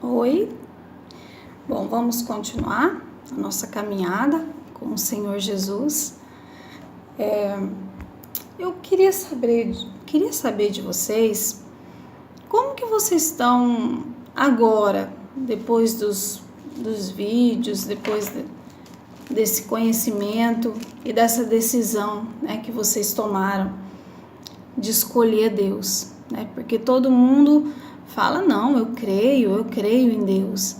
Oi, bom, vamos continuar a nossa caminhada com o Senhor Jesus. Eu queria saber de vocês, como que vocês estão agora, depois dos vídeos, depois desse conhecimento e dessa decisão, né, que vocês tomaram de escolher Deus, né? Porque todo mundo fala, não, eu creio em Deus,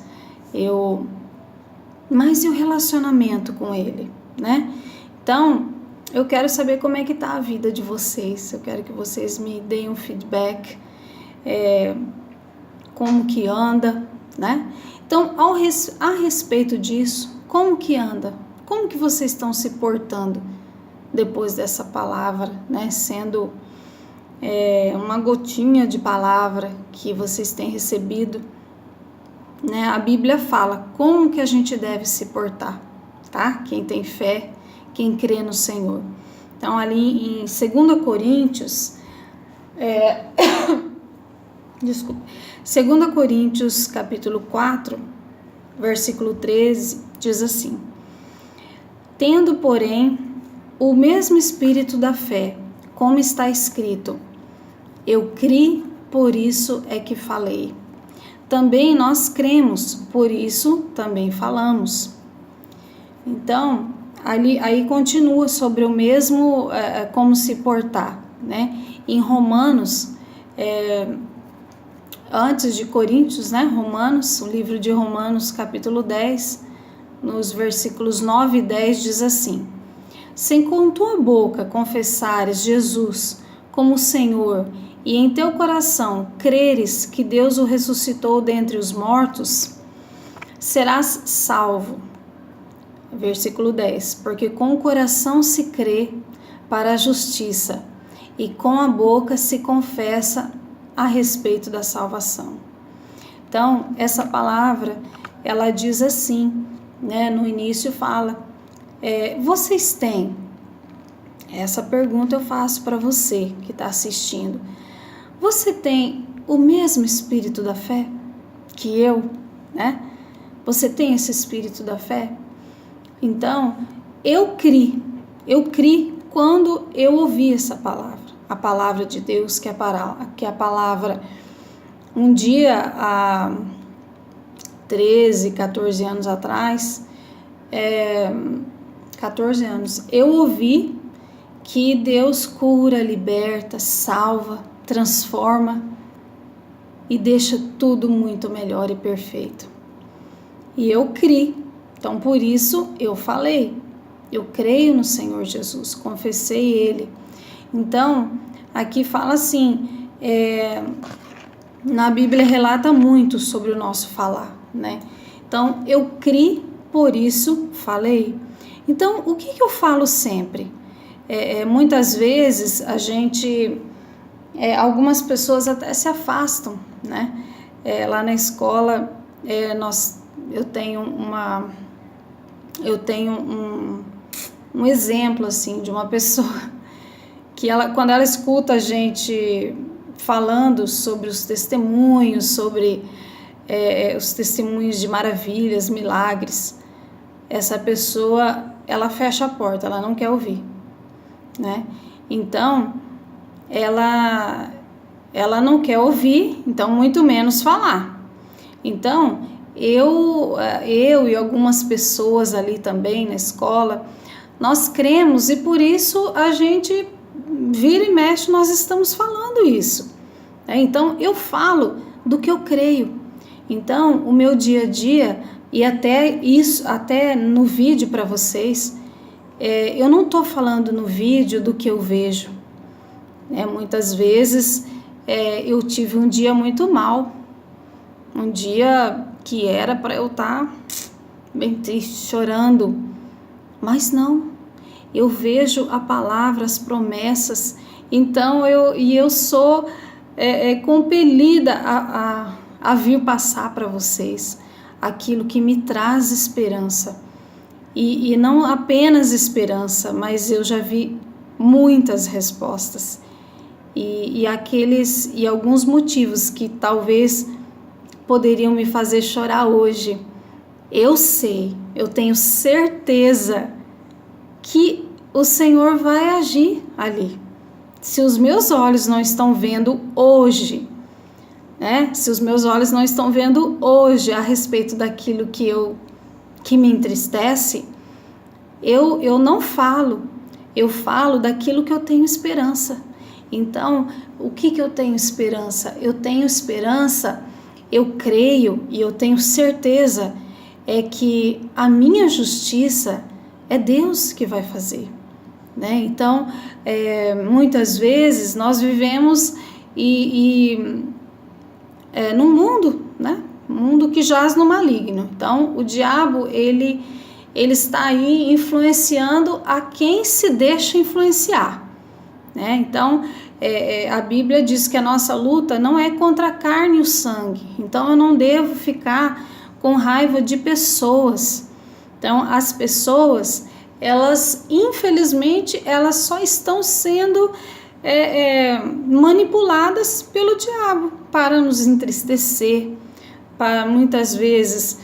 mas e o relacionamento com Ele, né? Então, eu quero saber como é que está a vida de vocês, eu quero que vocês me deem um feedback, como que anda, né? Então, a respeito disso, como que anda? Como que vocês estão se portando depois dessa palavra, né? Sendo uma gotinha de palavra que vocês têm recebido, né? A Bíblia fala como que a gente deve se portar, tá? Quem tem fé, quem crê no Senhor. Então, ali em 2 Coríntios, 2 Coríntios capítulo 4, versículo 13, diz assim: tendo, porém, o mesmo espírito da fé, como está escrito, eu criei, por isso é que falei. Também nós cremos, por isso também falamos. Então, aí continua sobre o mesmo, como se portar, né? Em Romanos, antes de Coríntios, né? Romanos, o livro de Romanos, capítulo 10, nos versículos 9 e 10, diz assim: se com tua boca confessares Jesus como Senhor, e em teu coração creres que Deus o ressuscitou dentre os mortos, serás salvo. Versículo 10, porque com o coração se crê para a justiça, e com a boca se confessa a respeito da salvação. Então, essa palavra, ela diz assim, né? No início fala, vocês têm? Essa pergunta eu faço para você que está assistindo. Você tem o mesmo espírito da fé que eu, né? Você tem esse espírito da fé? Então, eu criei quando eu ouvi essa palavra, a palavra de Deus, que é a palavra, um dia, há 13, 14 anos atrás, 14 anos, eu ouvi que Deus cura, liberta, salva, transforma e deixa tudo muito melhor e perfeito. E eu criei. Então, por isso, eu falei, eu creio no Senhor Jesus, confessei Ele. Então, aqui fala assim, na Bíblia relata muito sobre o nosso falar, né? Então, eu criei, por isso falei. Então, o que eu falo sempre? Muitas vezes, algumas pessoas até se afastam, né? Lá na escola, eu tenho um exemplo assim de uma pessoa que quando ela escuta a gente falando sobre os testemunhos, sobre os testemunhos de maravilhas, milagres, essa pessoa, ela fecha a porta, ela não quer ouvir, né? Então, ela não quer ouvir, então muito menos falar. Então, eu e algumas pessoas ali também na escola, nós cremos e por isso a gente vira e mexe, nós estamos falando isso. Então, eu falo do que eu creio. Então, o meu dia a dia, e até no vídeo para vocês, eu não estou falando no vídeo do que eu vejo. Muitas vezes eu tive um dia muito mal, um dia que era para eu estar bem triste, chorando, mas não, eu vejo a palavra, as promessas, então eu sou compelida a vir passar para vocês aquilo que me traz esperança, e não apenas esperança, mas eu já vi muitas respostas, e alguns motivos que talvez poderiam me fazer chorar hoje. Eu sei, eu tenho certeza que o Senhor vai agir ali. Se os meus olhos não estão vendo hoje, né? Se os meus olhos não estão vendo hoje a respeito daquilo que me entristece, eu não falo, eu falo daquilo que eu tenho esperança. Então, o que eu tenho esperança? Eu tenho esperança, eu creio e eu tenho certeza é que a minha justiça é Deus que vai fazer, né? Então, muitas vezes nós vivemos num mundo, né? Um mundo que jaz no maligno. Então, o diabo, ele está aí influenciando a quem se deixa influenciar, né? Então, a Bíblia diz que a nossa luta não é contra a carne e o sangue. Então, eu não devo ficar com raiva de pessoas. Então, as pessoas, elas, infelizmente, elas só estão sendo manipuladas pelo diabo para nos entristecer, para muitas vezes,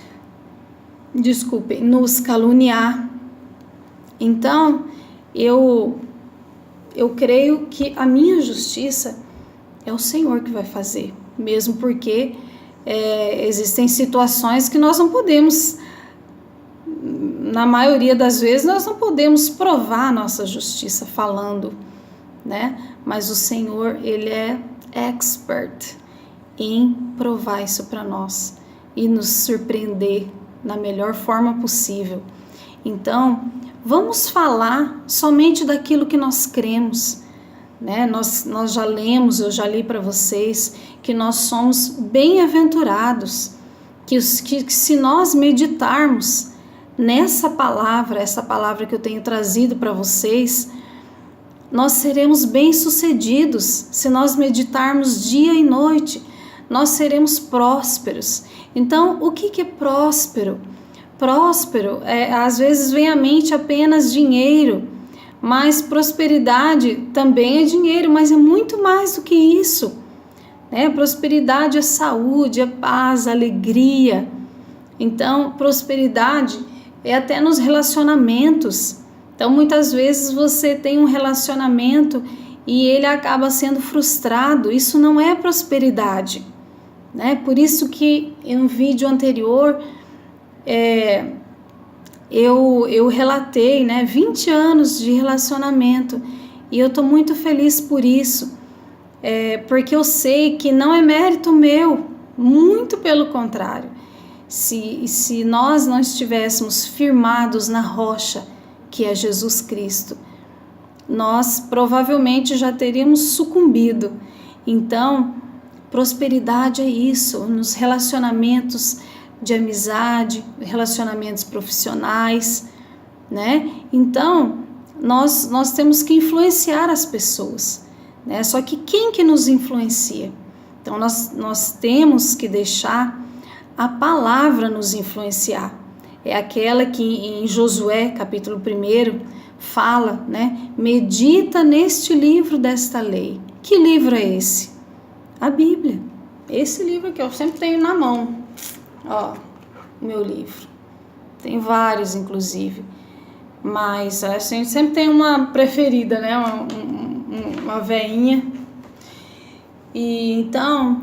nos caluniar. Então, eu creio que a minha justiça é o Senhor que vai fazer, mesmo porque existem situações que nós não podemos, na maioria das vezes, nós não podemos provar a nossa justiça falando, né? Mas o Senhor, Ele é expert em provar isso para nós e nos surpreender na melhor forma possível. Então, vamos falar somente daquilo que nós cremos, né? Nós já lemos, eu já li para vocês, que nós somos bem-aventurados, que se nós meditarmos nessa palavra, essa palavra que eu tenho trazido para vocês, nós seremos bem-sucedidos. Se nós meditarmos dia e noite, nós seremos prósperos. Então, o que é próspero? Próspero, às vezes vem à mente apenas dinheiro, mas prosperidade também é dinheiro, mas é muito mais do que isso, né? Prosperidade é saúde, é paz, alegria. Então, prosperidade é até nos relacionamentos. Então, muitas vezes você tem um relacionamento e ele acaba sendo frustrado. Isso não é prosperidade, né? Por isso que em um vídeo anterior eu relatei, né, 20 anos de relacionamento, e eu estou muito feliz por isso, porque eu sei que não é mérito meu, muito pelo contrário. Se nós não estivéssemos firmados na rocha, que é Jesus Cristo, nós provavelmente já teríamos sucumbido. Então, prosperidade é isso, nos relacionamentos de amizade, relacionamentos profissionais, né? Então, nós temos que influenciar as pessoas, né? Só que quem que nos influencia? Então, nós temos que deixar a palavra nos influenciar. É aquela que em Josué, capítulo 1, fala, né? Medita neste livro desta lei. Que livro é esse? A Bíblia. Esse livro que eu sempre tenho na mão. Ó, o meu livro. Tem vários, inclusive. Mas a gente sempre tem uma preferida, né? Uma veinha. E então,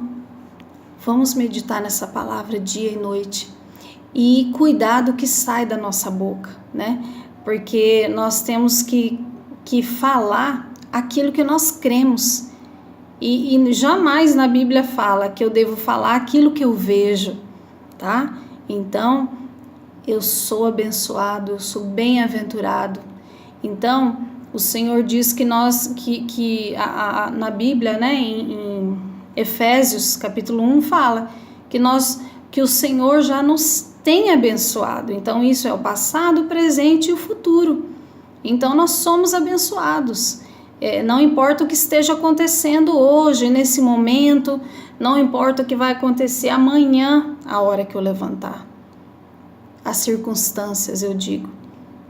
vamos meditar nessa palavra dia e noite. E cuidar do que sai da nossa boca, né? Porque nós temos que falar aquilo que nós cremos. E jamais na Bíblia fala que eu devo falar aquilo que eu vejo, tá? Então, eu sou abençoado, eu sou bem-aventurado. Então, o Senhor diz que na Bíblia, né, em Efésios, capítulo 1, fala que o Senhor já nos tem abençoado. Então, isso é o passado, o presente e o futuro. Então, nós somos abençoados. Não importa o que esteja acontecendo hoje, nesse momento, não importa o que vai acontecer amanhã, a hora que eu levantar. As circunstâncias, eu digo.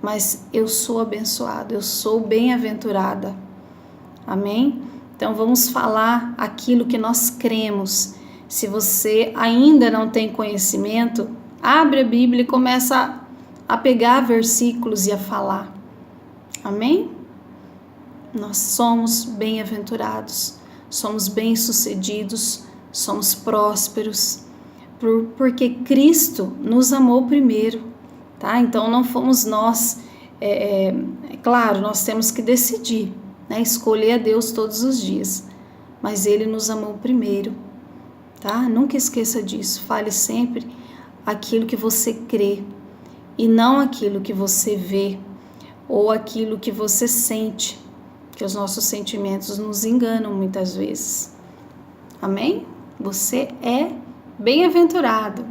Mas eu sou abençoado, eu sou bem-aventurada. Amém? Então, vamos falar aquilo que nós cremos. Se você ainda não tem conhecimento, abre a Bíblia e começa a pegar versículos e a falar. Amém? Nós somos bem-aventurados, somos bem-sucedidos, somos prósperos, porque Cristo nos amou primeiro, tá? Então não fomos nós, claro, nós temos que decidir, né? Escolher a Deus todos os dias, mas Ele nos amou primeiro, tá? Nunca esqueça disso, fale sempre aquilo que você crê e não aquilo que você vê ou aquilo que você sente, que os nossos sentimentos nos enganam muitas vezes. Amém? Você é bem-aventurado.